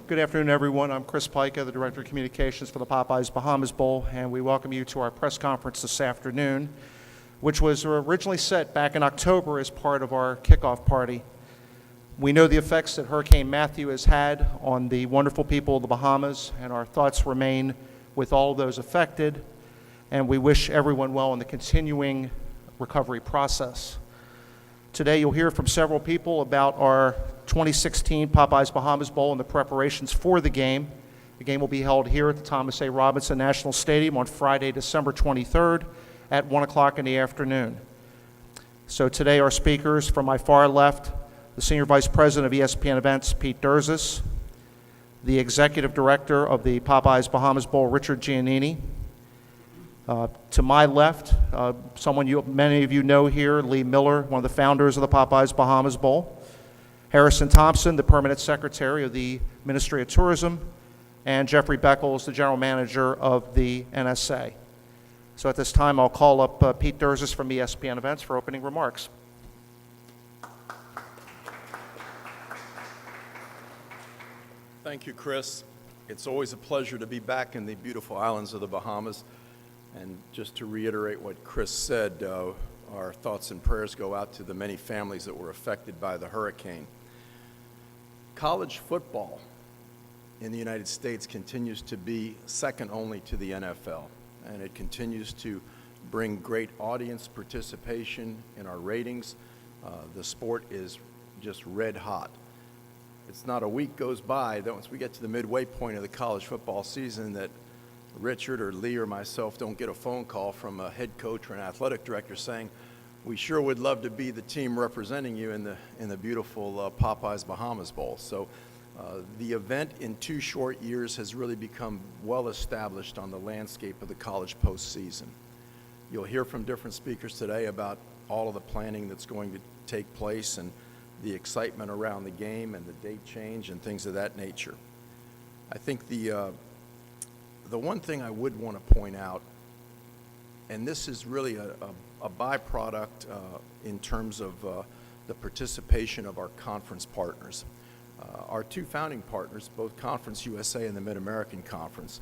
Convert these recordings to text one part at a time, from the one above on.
Good afternoon, everyone. I'm Chris Pica, the Director of Communications for the Popeyes Bahamas Bowl, and we welcome you to our press conference this afternoon, which was originally set back in October as part of our kickoff party. We know the effects that Hurricane Matthew has had on the wonderful people of the Bahamas, and our thoughts remain with all of those affected, and we wish everyone well in the continuing recovery process. Today you'll hear from several people about our 2016 Popeyes Bahamas Bowl and the preparations for the game. The game will be held here at the Thomas A. Robinson National Stadium on Friday, December 23rd at 1 o'clock in the afternoon. So today our speakers from my far left, the Senior Vice President of ESPN Events, Pete Durzis, the Executive Director of the Popeyes Bahamas Bowl, Richard Giannini. To my left, someone many of you know here, Lee Miller, one of the founders of the Popeyes Bahamas Bowl. Harrison Thompson, the Permanent Secretary of the Ministry of Tourism. And Jeffrey Beckles, the General Manager of the NSA. So at this time, I'll call up Pete Durzis from ESPN Events for opening remarks. Thank you, Chris. It's always a pleasure to be back in the beautiful islands of the Bahamas. And just to reiterate what Chris said, our thoughts and prayers go out to the many families that were affected by the hurricane. College football in the United States continues to be second only to the NFL, and it continues to bring great audience participation in our ratings. The sport is just red hot. It's not a week goes by that once we get to the midway point of the college football season that Richard or Lee or myself don't get a phone call from a head coach or an athletic director saying, we sure would love to be the team representing you in the beautiful Popeyes Bahamas Bowl. So the event in 2 short years has really become well established on the landscape of the college postseason. You'll hear from different speakers today about all of the planning that's going to take place and the excitement around the game and the date change and things of that nature. I think the one thing I would want to point out, and this is really a byproduct in terms of the participation of our conference partners. Our 2 founding partners, both Conference USA and the Mid-American Conference,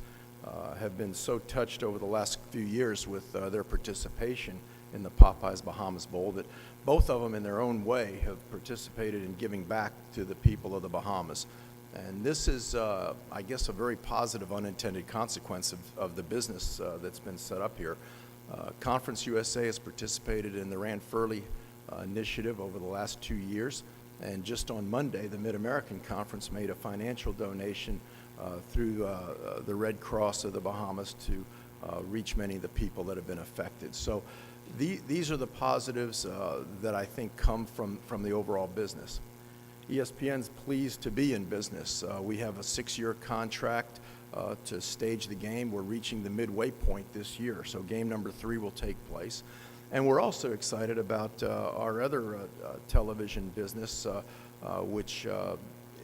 have been so touched over the last few years with their participation in the Popeyes Bahamas Bowl that both of them in their own way have participated in giving back to the people of the Bahamas. And this is, I guess, a very positive unintended consequence of the business that's been set up here. Conference USA has participated in the Rand Furley initiative over the last 2 years. And just on Monday, the Mid-American Conference made a financial donation through the Red Cross of the Bahamas to reach many of the people that have been affected. So these are the positives that I think come from the overall business. ESPN's pleased to be in business. We have a 6-year contract to stage the game. We're reaching the midway point this year, so game number 3 will take place. And we're also excited about our other television business, which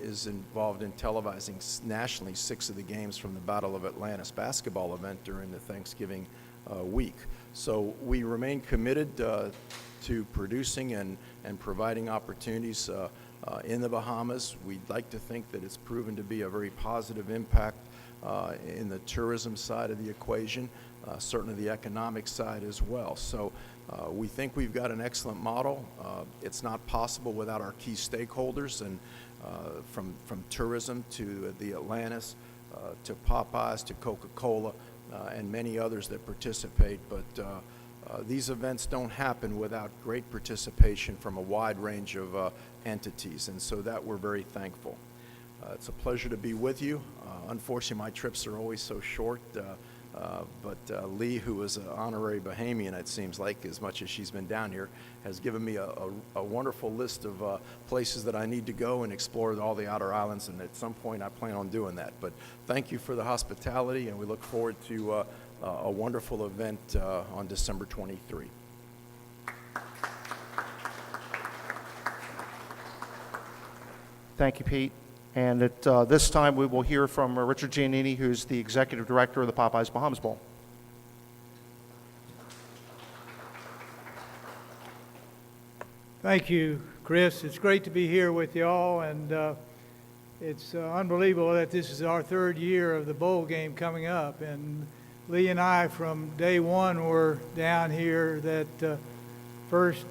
is involved in televising nationally 6 of the games from the Battle of Atlantis basketball event during the Thanksgiving week. So we remain committed to producing and providing opportunities in the Bahamas. We'd like to think that it's proven to be a very positive impact in the tourism side of the equation, certainly the economic side as well. So we think we've got an excellent model. It's not possible without our key stakeholders, and from tourism to the Atlantis, to Popeyes, to Coca-Cola, and many others that participate. But these events don't happen without great participation from a wide range of entities, and so that we're very thankful. It's a pleasure to be with you. Unfortunately, my trips are always so short, but Lee, who is an honorary Bahamian, it seems like, as much as she's been down here, has given me a wonderful list of places that I need to go and explore all the outer islands, and at some point I plan on doing that. But thank you for the hospitality, and we look forward to a wonderful event on December 23. Thank you, Pete. And at this time, we will hear from Richard Giannini, who's the Executive Director of the Popeyes Bahamas Bowl. Thank you, Chris. It's great to be here with you all, and It's unbelievable that this is our third year of the bowl game coming up. And Lee and I, from day one, were down here that first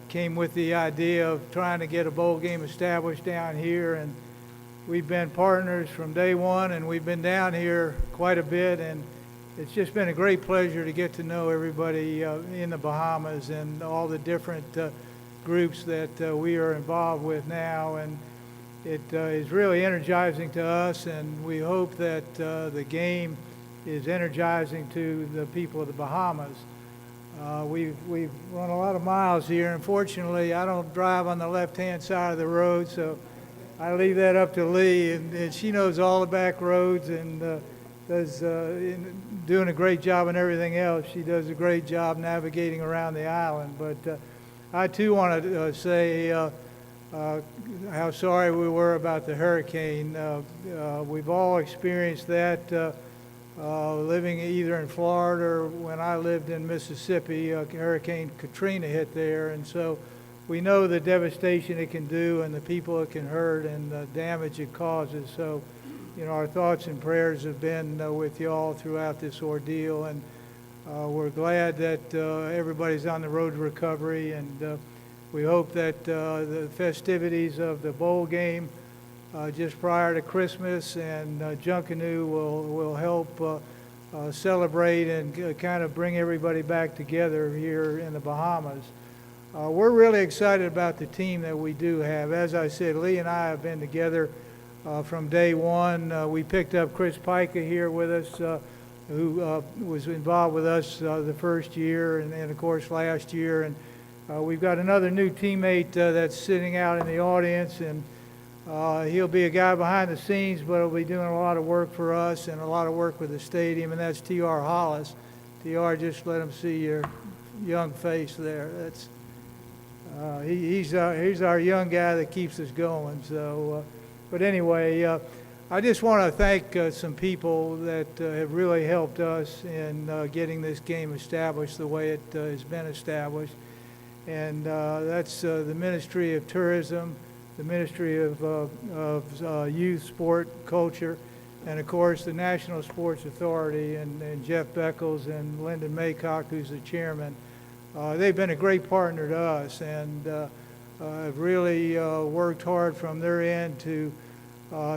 came with the idea of trying to get a bowl game established down here. And we've been partners from day one, and we've been down here quite a bit. And it's just been a great pleasure to get to know everybody in the Bahamas and all the different groups that we are involved with now. And it is really energizing to us, and we hope that the game is energizing to the people of the Bahamas. We've run a lot of miles here. Unfortunately, I don't drive on the left-hand side of the road, so I leave that up to Lee, and she knows all the back roads and does doing a great job on everything else. She does a great job navigating around the island. But I too want to say how sorry we were about the hurricane. We've all experienced that living either in Florida or when I lived in Mississippi. Hurricane Katrina hit there, and so we know the devastation it can do and the people it can hurt and the damage it causes. So, you know, our thoughts and prayers have been with you all throughout this ordeal, and we're glad that everybody's on the road to recovery, and we hope that the festivities of the bowl game just prior to Christmas and Junkanoo will help celebrate and kind of bring everybody back together here in the Bahamas. We're really excited about the team that we do have. As I said, Lee and I have been together from day one. We picked up Chris Pica here with us, who was involved with us the first year and of course last year. And we've got another new teammate that's sitting out in the audience, and he'll be a guy behind the scenes, but he'll be doing a lot of work for us and a lot of work with the stadium, and that's T.R. Hollis. T.R., just let him see your young face there. That's he's our young guy that keeps us going. So, but anyway, I just want to thank some people that have really helped us in getting this game established the way it has been established. And that's the Ministry of Tourism, the Ministry of Youth, Sport, Culture, and of course the National Sports Authority and Jeff Beckles and Lyndon Maycock, who's the chairman. They've been a great partner to us, and have really worked hard from their end to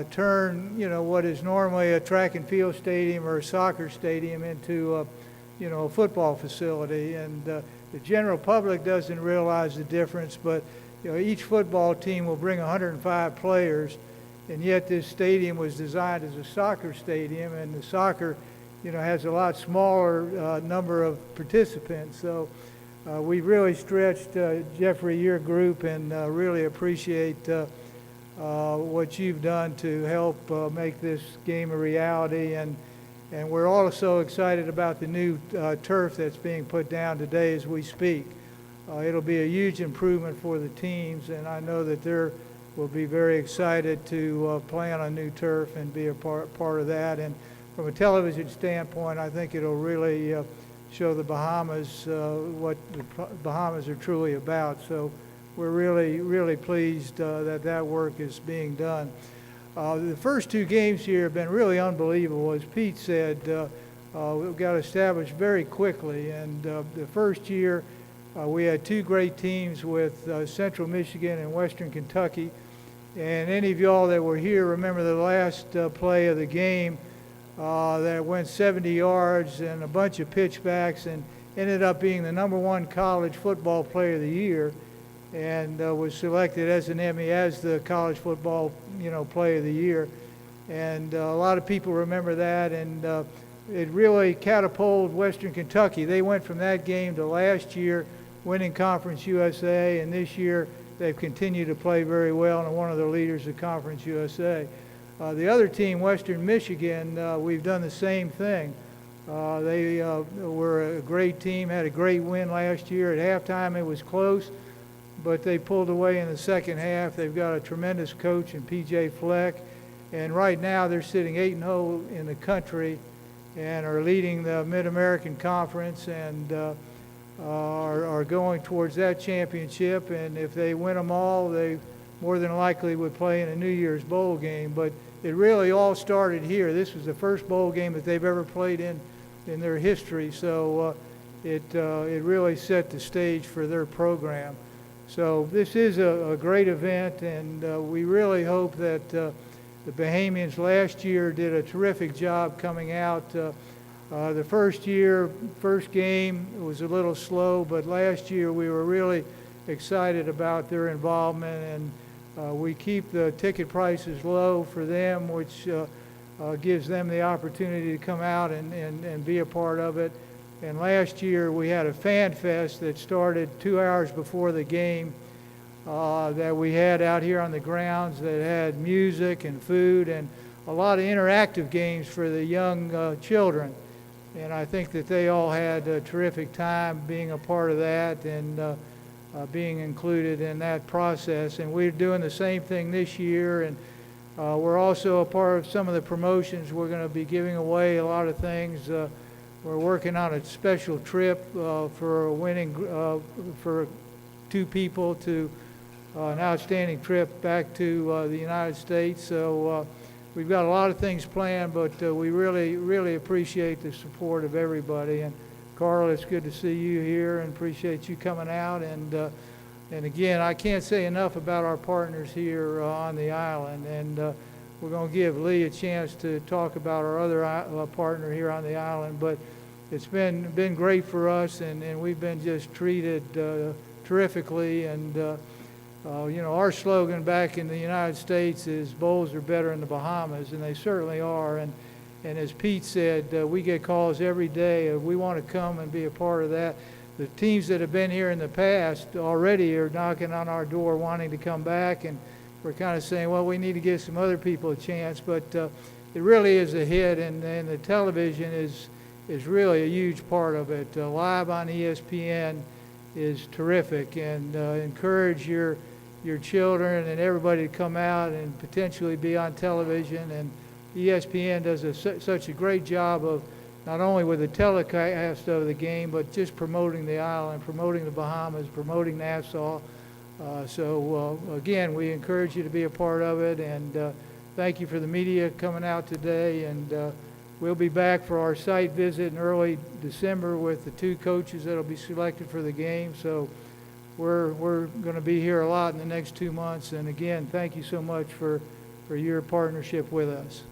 turn, you know, what is normally a track and field stadium or a soccer stadium into you know, a football facility. And the general public doesn't realize the difference, but you know, each football team will bring 105 players, and yet this stadium was designed as a soccer stadium, and the soccer, you know, has a lot smaller number of participants. So we've really stretched, Jeffrey, your group, and really appreciate what you've done to help make this game a reality. And we're also excited about the new turf that's being put down today as we speak. It'll be a huge improvement for the teams, and I know that they will be very excited to play on a new turf and be a part of that. And from a television standpoint, I think it'll really show the Bahamas what the Bahamas are truly about. So we're really, really pleased that work is being done. The first two games here have been really unbelievable. As Pete said, we got established very quickly. And the first year, we had two great teams with Central Michigan and Western Kentucky. And any of y'all that were here remember the last play of the game that went 70 yards and a bunch of pitchbacks and ended up being the #1 college football player of the year, and was selected as an Emmy as the college football, you know, play of the year. And a lot of people remember that, and it really catapulted Western Kentucky. They went from that game to last year winning Conference USA, and this year they've continued to play very well and are one of the leaders of Conference USA. The other team, Western Michigan, we've done the same thing. They were a great team, had a great win last year. At halftime it was close, but they pulled away in the second half. They've got a tremendous coach in P.J. Fleck, and right now they're sitting 8-0 in the country and are leading the Mid-American Conference, and are going towards that championship. And if they win them all, they more than likely would play in a New Year's Bowl game. But it really all started here. This was the first bowl game that they've ever played in their history. So it really set the stage for their program. So this is a great event, and we really hope that the Bahamians last year did a terrific job coming out. The first game was a little slow, but last year we were really excited about their involvement, and we keep the ticket prices low for them, which gives them the opportunity to come out and be a part of it. And last year we had a fan fest that started 2 hours before the game that we had out here on the grounds that had music and food and a lot of interactive games for the young children. And I think that they all had a terrific time being a part of that and being included in that process. And we're doing the same thing this year, and we're also a part of some of the promotions. We're going to be giving away a lot of things. We're working on a special trip for for 2 people to an outstanding trip back to the United States. So we've got a lot of things planned, but we really appreciate the support of everybody. And Carl, it's good to see you here and appreciate you coming out. And again, I can't say enough about our partners here on the island. And we're going to give Lee a chance to talk about our other partner here on the island. But it's been great for us, and we've been just treated terrifically. And you know, our slogan back in the United States is "Bowls are better in the Bahamas," and they certainly are. And as Pete said, we get calls every day. We want to come and be a part of that. The teams that have been here in the past already are knocking on our door wanting to come back, and we're kind of saying, well, we need to give some other people a chance. But it really is a hit, and the television is really a huge part of it. Live on ESPN is terrific, and encourage your children and everybody to come out and potentially be on television. And ESPN does such a great job of not only with the telecast of the game, but just promoting the island, promoting the Bahamas, promoting Nassau. So again, we encourage you to be a part of it, and thank you for the media coming out today. And we'll be back for our site visit in early December with the 2 coaches that will be selected for the game. So we're going to be here a lot in the next 2 months. And again, thank you so much for your partnership with us.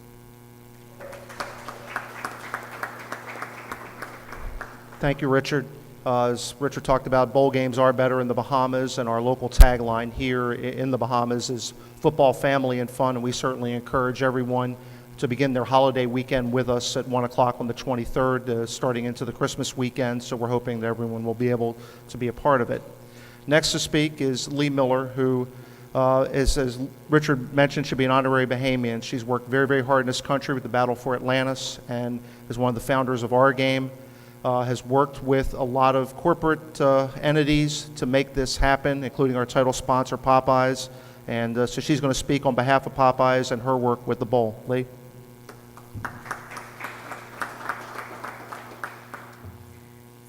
Thank you, Richard. As Richard talked about, bowl games are better in the Bahamas, and our local tagline here in the Bahamas is football, family, and fun. And we certainly encourage everyone to begin their holiday weekend with us at 1 o'clock on the 23rd, starting into the Christmas weekend. So we're hoping that everyone will be able to be a part of it. Next to speak is Lee Miller, who is, as Richard mentioned, should be an honorary Bahamian. She's worked very, very hard in this country with the battle for Atlantis, and is one of the founders of our game. Has worked with a lot of corporate entities to make this happen, including our title sponsor, Popeyes. And so she's going to speak on behalf of Popeyes and her work with the bowl. Lee?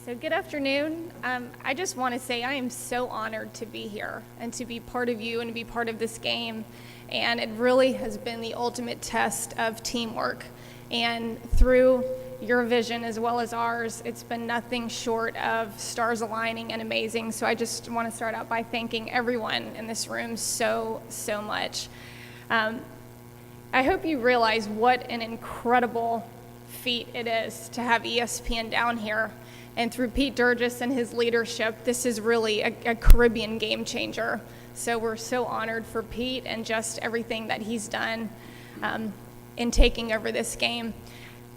So good afternoon. I just want to say I am so honored to be here and to be part of you and to be part of this game. And it really has been the ultimate test of teamwork. And through your vision as well as ours, it's been nothing short of stars aligning and amazing. So I just want to start out by thanking everyone in this room so much. I hope you realize what an incredible feat it is to have ESPN down here. And through Pete Durgis and his leadership, this is really a Caribbean game changer. So we're so honored for Pete and just everything that he's done in taking over this game.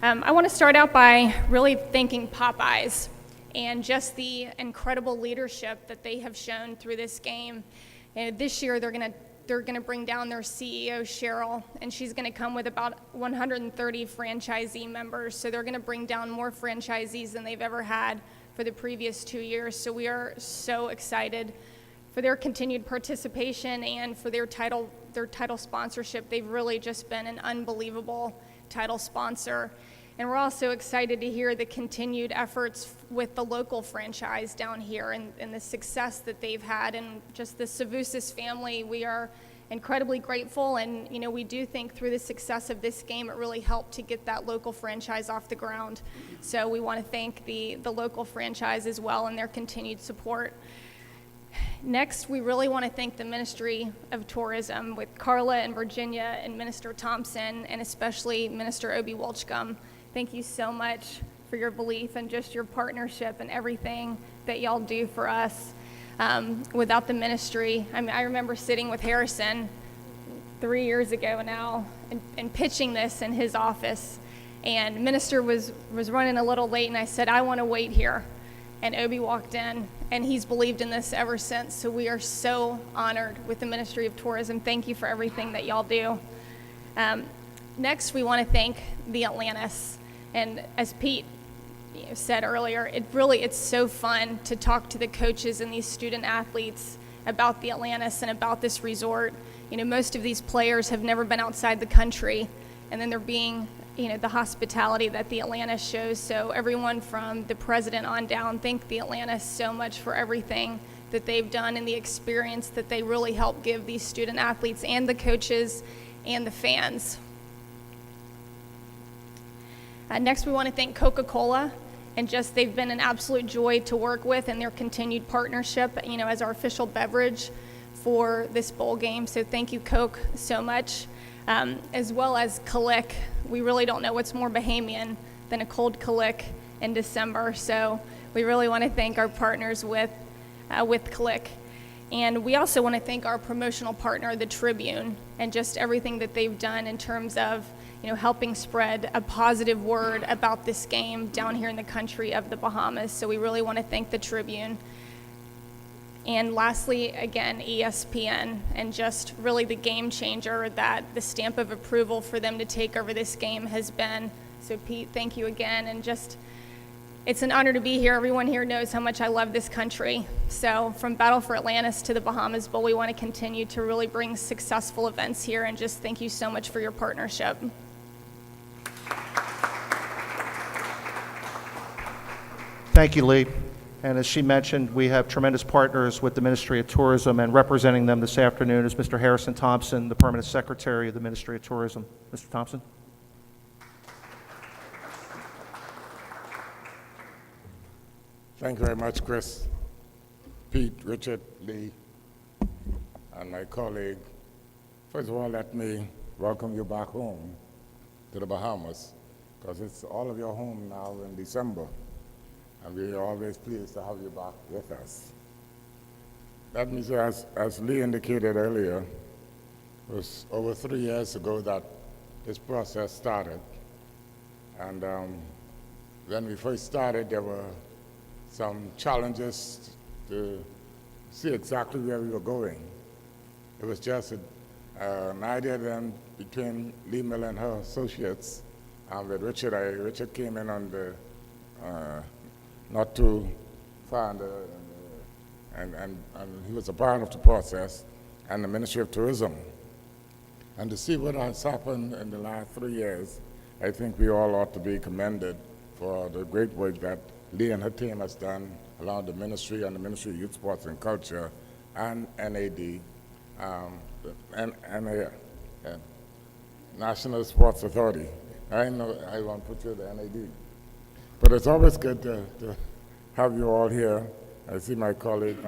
I want to start out by really thanking Popeyes and just the incredible leadership that they have shown through this game. And this year they're going to bring down their CEO, Cheryl, and she's going to come with about 130 franchisee members. So they're going to bring down more franchisees than they've ever had for the previous 2 years. So we are so excited for their continued participation and for their title sponsorship. They've really just been an unbelievable title sponsor. And we're also excited to hear the continued efforts with the local franchise down here and the success that they've had, and just the Savusis family. We are incredibly grateful, and we do think through the success of this game, it really helped to get that local franchise off the ground. So we want to thank the local franchise as well and their continued support. Next, we really want to thank the Ministry of Tourism with Carla and Virginia and Minister Thompson, and especially Minister Obi Welchcomb. Thank you so much for your belief and just your partnership and everything that y'all do for us. Without the ministry, I remember sitting with Harrison 3 years ago now and pitching this in his office. And Minister was running a little late, and I said, I want to wait here. And Obi walked in, and he's believed in this ever since. So we are so honored with the Ministry of Tourism. Thank you for everything that y'all do. Next, we want to thank the Atlantis. And as Pete said earlier, it's so fun to talk to the coaches and these student athletes about the Atlantis and about this resort. Most of these players have never been outside the country, and then they're being the hospitality that the Atlantis shows. So everyone from the president on down, thank the Atlantis so much for everything that they've done and the experience that they really help give these student athletes and the coaches and the fans. Next, we want to thank Coca-Cola, and just they've been an absolute joy to work with, and their continued partnership, as our official beverage for this bowl game. So thank you, Coke, so much. As well as Kalik. We really don't know what's more Bahamian than a cold Kalik in December. So we really want to thank our partners with Kalik. And we also want to thank our promotional partner, the Tribune, and just everything that they've done in terms of helping spread a positive word about this game down here in the country of the Bahamas. So we really want to thank the Tribune. And lastly, again, ESPN, and just really the game changer that the stamp of approval for them to take over this game has been. So Pete, thank you again, and just it's an honor to be here. Everyone here knows how much I love this country. So from Battle for Atlantis to the Bahamas Bowl, we want to continue to really bring successful events here, and just thank you so much for your partnership. Thank you, Lee. And as she mentioned, we have tremendous partners with the Ministry of Tourism, and representing them this afternoon is Mr. Harrison Thompson, the Permanent Secretary of the Ministry of Tourism. Mr. Thompson? Thank you very much, Chris, Pete, Richard, Lee, and my colleague. First of all, let me welcome you back home to the Bahamas, because it's all of your home now in December. And we are always pleased to have you back with us. Let me say, as Lee indicated earlier, it was over 3 years ago that this process started. And when we first started, there were some challenges to see exactly where we were going. It was just an idea then between Lee Miller and her associates, and with Richard. Richard came in on the not too far, and he was a part of the process, and the Ministry of Tourism. And to see what has happened in the last 3 years, I think we all ought to be commended for the great work that Lee and her team has done along the ministry and the Ministry of Youth, Sports and Culture and NAD, National Sports Authority. I know I won't put you the NAD. But it's always good to have you all here. I see my colleague,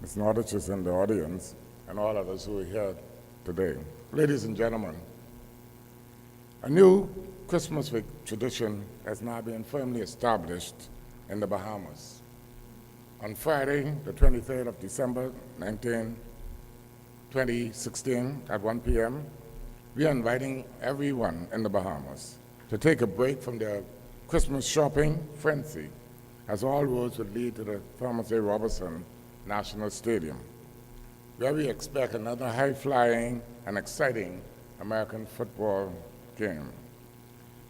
Ms. Nordich, is in the audience, and all of us who are here today. Ladies and gentlemen, a new Christmas week tradition has now been firmly established in the Bahamas. On Friday, the 23rd of December, 2016, at 1 p.m., we are inviting everyone in the Bahamas to take a break from their Christmas shopping frenzy, as all roads would lead to the Thomas A. Robertson National Stadium, where we expect another high-flying and exciting American football game.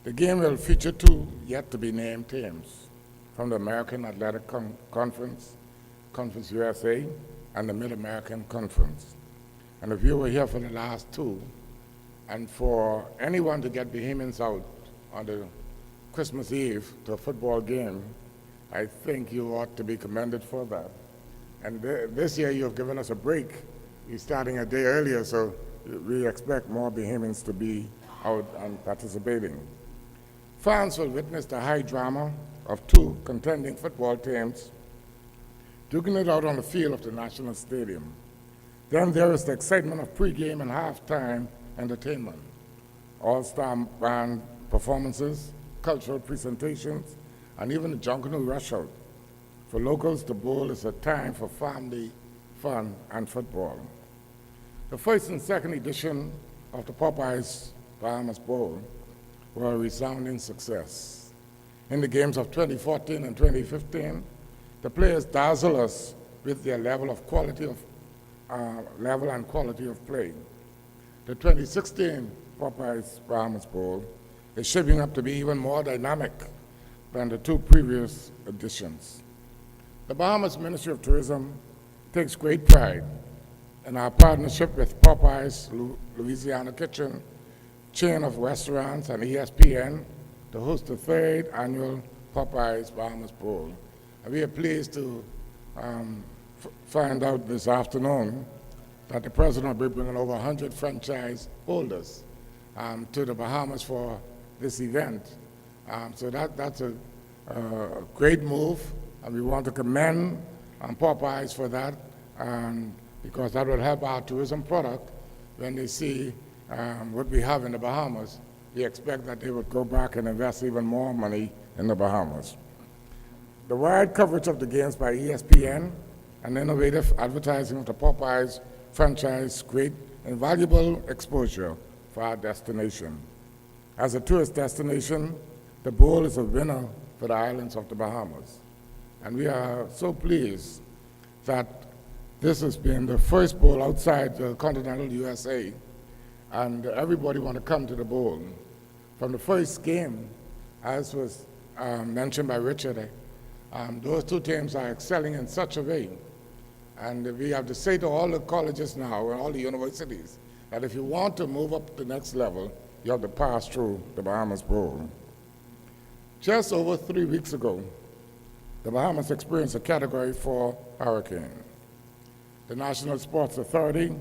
The game will feature two yet-to-be-named teams from the American Athletic Conference, Conference USA, and the Mid-American Conference. And if you were here for the last two, and for anyone to get Bahamians out on the Christmas Eve to a football game, I think you ought to be commended for that. And this year you have given us a break. You're starting a day earlier, so we expect more Bahamians to be out and participating. Fans will witness the high drama of two contending football teams duking it out on the field of the National Stadium. Then there is the excitement of pregame and halftime entertainment, all-star band performances, cultural presentations, and even the Junkanoo rush out. For locals, the bowl is a time for family, fun, and football. The first and second edition of the Popeyes Bahamas Bowl were a resounding success. In the games of 2014 and 2015, the players dazzled us with their level and quality of play. The 2016 Popeyes Bahamas Bowl is shaping up to be even more dynamic than the two previous editions. The Bahamas Ministry of Tourism takes great pride in our partnership with Popeyes Louisiana Kitchen, chain of restaurants, and ESPN to host the third annual Popeyes Bahamas Bowl. And we are pleased to find out this afternoon that the president will be bringing over 100 franchise holders to the Bahamas for this event. So that's a great move, and we want to commend Popeyes for that, because that will help our tourism product when they see what we have in the Bahamas. We expect that they would go back and invest even more money in the Bahamas. The wide coverage of the games by ESPN and innovative advertising of the Popeyes franchise create invaluable exposure for our destination. As a tourist destination, the bowl is a winner for the islands of the Bahamas. And we are so pleased that this has been the first bowl outside the continental USA, and everybody want to come to the bowl. From the first game, as was mentioned by Richard, those two teams are excelling in such a way. And we have to say to all the colleges now and all the universities that if you want to move up to the next level, you have to pass through the Bahamas Bowl. Just over 3 weeks ago, the Bahamas experienced a Category 4 hurricane. The National Sports Authority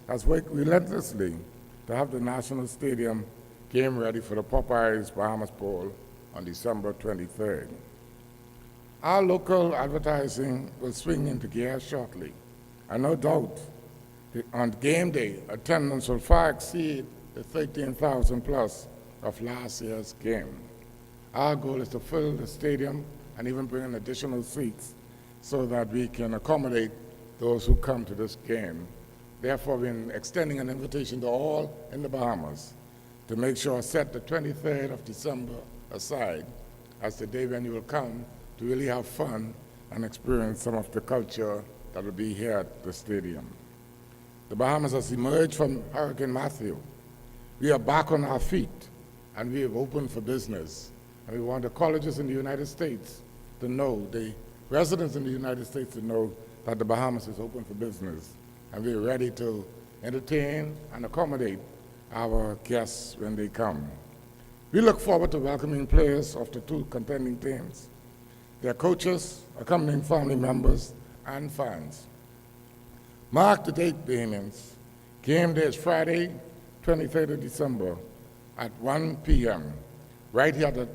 has worked relentlessly to have the National Stadium game ready for the Popeyes Bahamas Bowl on December 23rd. Our local advertising will swing into gear shortly, and no doubt on game day, attendance will far exceed the 13,000 plus of last year's game. Our goal is to fill the stadium and even bring in additional seats so that we can accommodate those who come to this game. Therefore, we're extending an invitation to all in the Bahamas to make sure set the 23rd of December aside as the day when you will come to really have fun and experience some of the culture that will be here at the stadium. The Bahamas has emerged from Hurricane Matthew. We are back on our feet, and we have opened for business. And we want the colleges in the United States to know, the residents in the United States to know that the Bahamas is open for business. And we're ready to entertain and accommodate our guests when they come. We look forward to welcoming players of the two contending teams, their coaches, accompanying family members, and fans. Mark the date, Bahamians. Game day is Friday, 23rd of December at 1 p.m. right here at the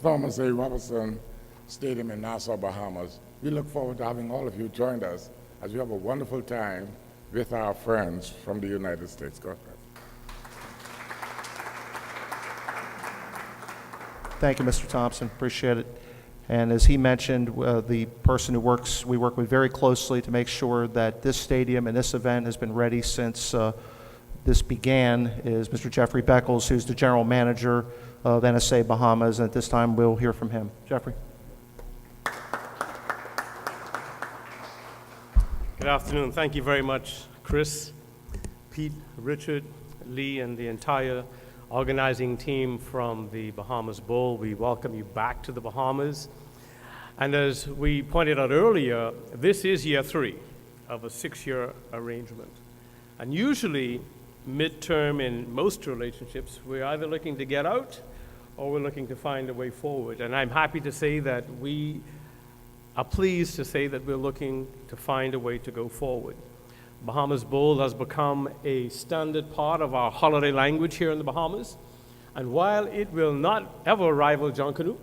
Thomas A. Robertson Stadium in Nassau, Bahamas. We look forward to having all of you join us as we have a wonderful time with our friends from the United States. God bless. Thank you, Mr. Thompson. Appreciate it. And as he mentioned, the person we work with very closely to make sure that this stadium and this event has been ready since this began is Mr. Jeffrey Beckles, who's the general manager of NSA-Bahamas. And at this time, we'll hear from him. Jeffrey. Good afternoon. Thank you very much, Chris, Pete, Richard, Lee, and the entire organizing team from the Bahamas Bowl. We welcome you back to the Bahamas. And as we pointed out earlier, this is year 3 of a 6-year arrangement. And usually, midterm in most relationships, we're either looking to get out or we're looking to find a way forward. And I'm happy to say that we are pleased to say that we're looking to find a way to go forward. Bahamas Bowl has become a standard part of our holiday language here in the Bahamas. And while it will not ever rival Junkanoo,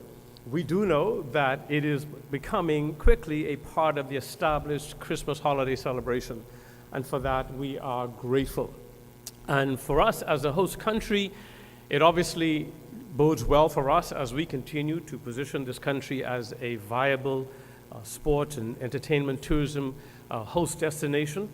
we do know that it is becoming quickly a part of the established Christmas holiday celebration. And for that, we are grateful. And for us as a host country, it obviously bodes well for us as we continue to position this country as a viable sports and entertainment tourism host destination.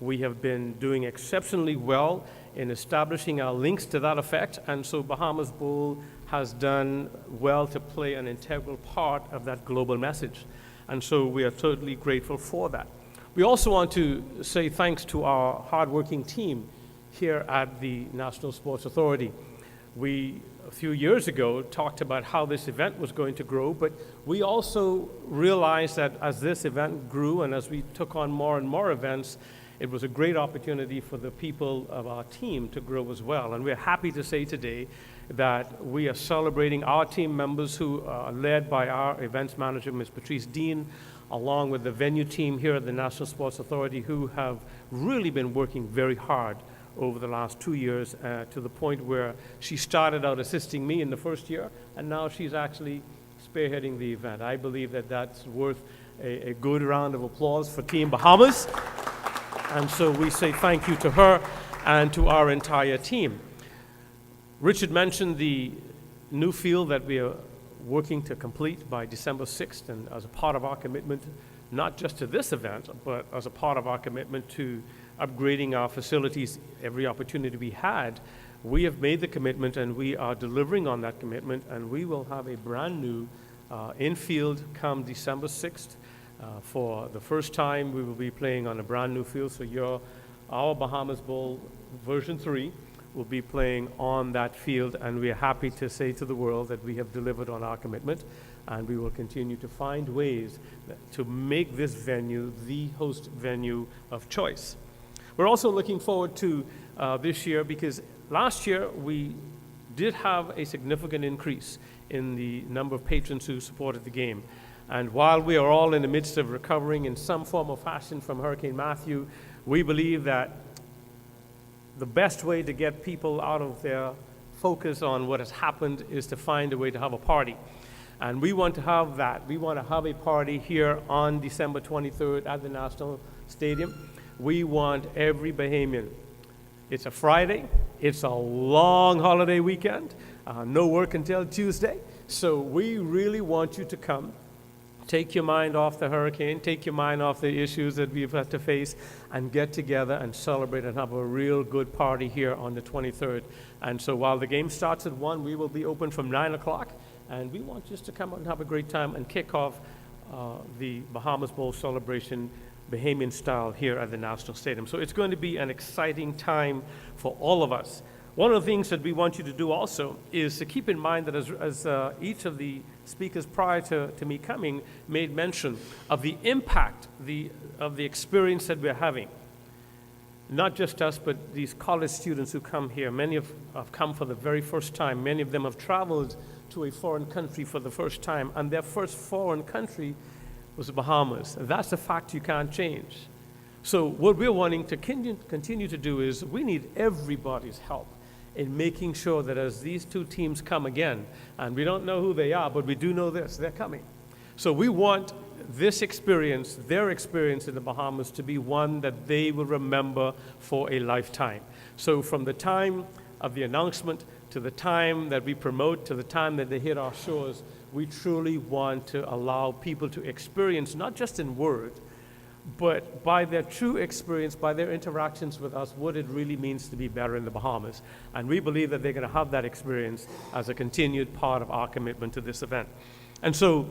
We have been doing exceptionally well in establishing our links to that effect, and so Bahamas Bowl has done well to play an integral part of that global message. And so we are totally grateful for that. We also want to say thanks to our hardworking team here at the National Sports Authority. We, a few years ago, talked about how this event was going to grow, but we also realized that as this event grew and as we took on more and more events, it was a great opportunity for the people of our team to grow as well. And we're happy to say today that we are celebrating our team members who are led by our events manager, Ms. Patrice Dean, along with the venue team here at the National Sports Authority, who have really been working very hard over the last 2 years to the point where she started out assisting me in the first year, and now she's actually spearheading the event. I believe that that's worth a good round of applause for Team Bahamas. And so we say thank you to her and to our entire team. Richard mentioned the new field that we are working to complete by December 6th, and as a part of our commitment, not just to this event, but as a part of our commitment to upgrading our facilities every opportunity we had, we have made the commitment and we are delivering on that commitment, and we will have a brand new infield come December 6th. For the first time, we will be playing on a brand new field, so our Bahamas Bowl version 3 will be playing on that field, and we are happy to say to the world that we have delivered on our commitment, and we will continue to find ways to make this venue the host venue of choice. We're also looking forward to this year, because last year we did have a significant increase in the number of patrons who supported the game. And while we are all in the midst of recovering in some form or fashion from Hurricane Matthew, we believe that the best way to get people out of their focus on what has happened is to find a way to have a party. And we want to have that. We want to have a party here on December 23rd at the National Stadium. We want every Bahamian. It's a Friday. It's a long holiday weekend. No work until Tuesday. So we really want you to come. Take your mind off the hurricane, take your mind off the issues that we've had to face, and get together and celebrate and have a real good party here on the 23rd. And so while the game starts at 1, we will be open from 9 o'clock, and we want you to come out and have a great time and kick off the Bahamas Bowl celebration Bahamian style here at the National Stadium. So it's going to be an exciting time for all of us. One of the things that we want you to do also is to keep in mind that as each of the speakers prior to me coming made mention of the impact of the experience that we're having. Not just us, but these college students who come here. Many have come for the very first time. Many of them have traveled to a foreign country for the first time, and their first foreign country was the Bahamas. And that's a fact you can't change. So what we're wanting to continue to do is we need everybody's help in making sure that as these two teams come again, and we don't know who they are, but we do know this, they're coming. So we want this experience, their experience in the Bahamas, to be one that they will remember for a lifetime. So from the time of the announcement to the time that we promote, to the time that they hit our shores, we truly want to allow people to experience, not just in word, but by their true experience, by their interactions with us, what it really means to be better in the Bahamas. And we believe that they're going to have that experience as a continued part of our commitment to this event. And so,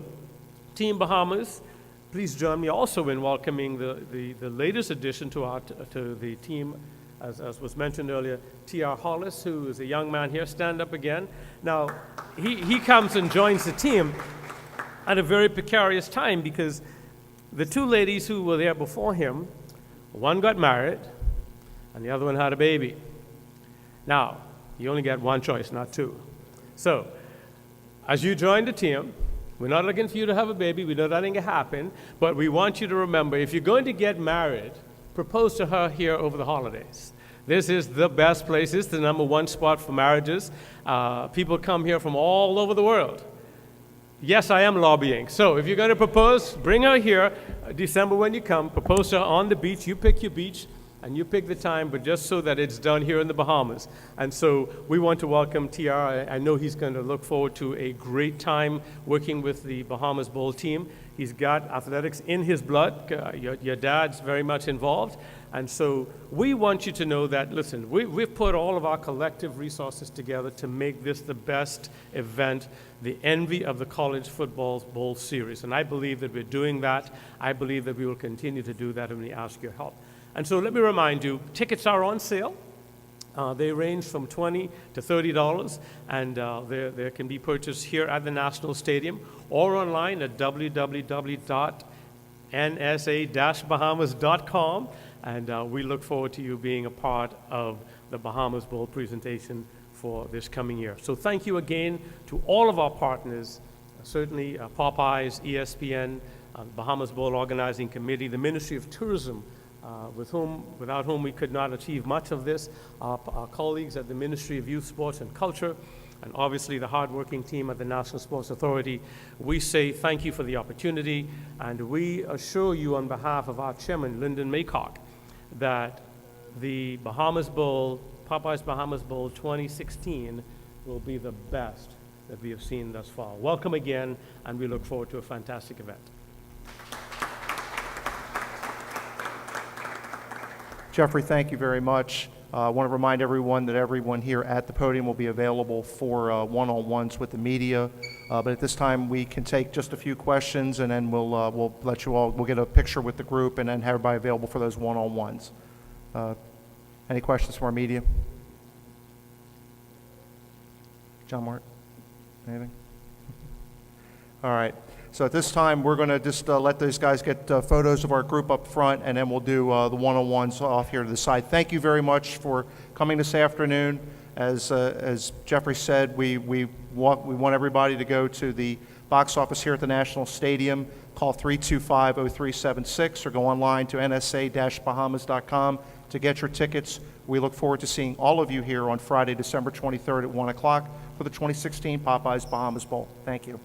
Team Bahamas, please join me also in welcoming the latest addition to the team, as was mentioned earlier, T.R. Hollis, who is a young man here. Stand up again. Now, he comes and joins the team at a very precarious time, because the two ladies who were there before him, one got married and the other one had a baby. Now, you only get one choice, not two. So, as you join the team, we're not looking for you to have a baby. We're not letting it happen. But we want you to remember, if you're going to get married, propose to her here over the holidays. This is the best place. This is the #1 spot for marriages. People come here from all over the world. Yes, I am lobbying. So if you're going to propose, bring her here December when you come. Propose to her on the beach. You pick your beach and you pick the time, but just so that it's done here in the Bahamas. And so we want to welcome TR. I know he's going to look forward to a great time working with the Bahamas Bowl team. He's got athletics in his blood. Your dad's very much involved. And so we want you to know that, listen, we've put all of our collective resources together to make this the best event, the envy of the College Football Bowl Series. And I believe that we're doing that. I believe that we will continue to do that, and we ask your help. And so let me remind you, tickets are on sale. They range from $20 to $30, and they can be purchased here at the National Stadium or online at www.nsa-bahamas.com. And we look forward to you being a part of the Bahamas Bowl presentation for this coming year. So thank you again to all of our partners, certainly Popeyes, ESPN, Bahamas Bowl Organizing Committee, the Ministry of Tourism, without whom we could not achieve much of this, our colleagues at the Ministry of Youth, Sports and Culture, and obviously the hardworking team at the National Sports Authority. We say thank you for the opportunity, and we assure you on behalf of our chairman, Lyndon Maycock, that the Bahamas Bowl, Popeyes Bahamas Bowl 2016 will be the best that we have seen thus far. Welcome again, and we look forward to a fantastic event. Jeffrey, thank you very much. I want to remind everyone that everyone here at the podium will be available for one-on-ones with the media. But at this time, we can take just a few questions, and then we'll let you all, we'll get a picture with the group and then have everybody available for those one-on-ones. Any questions from our media? John Martin, anything? All right. So at this time, we're going to just let those guys get photos of our group up front, and then we'll do the one-on-ones off here to the side. Thank you very much for coming this afternoon. As Jeffrey said, we want everybody to go to the box office here at the National Stadium. Call 325-0376 or go online to nsa-bahamas.com to get your tickets. We look forward to seeing all of you here on Friday, December 23rd at 1 o'clock for the 2016 Popeyes Bahamas Bowl. Thank you.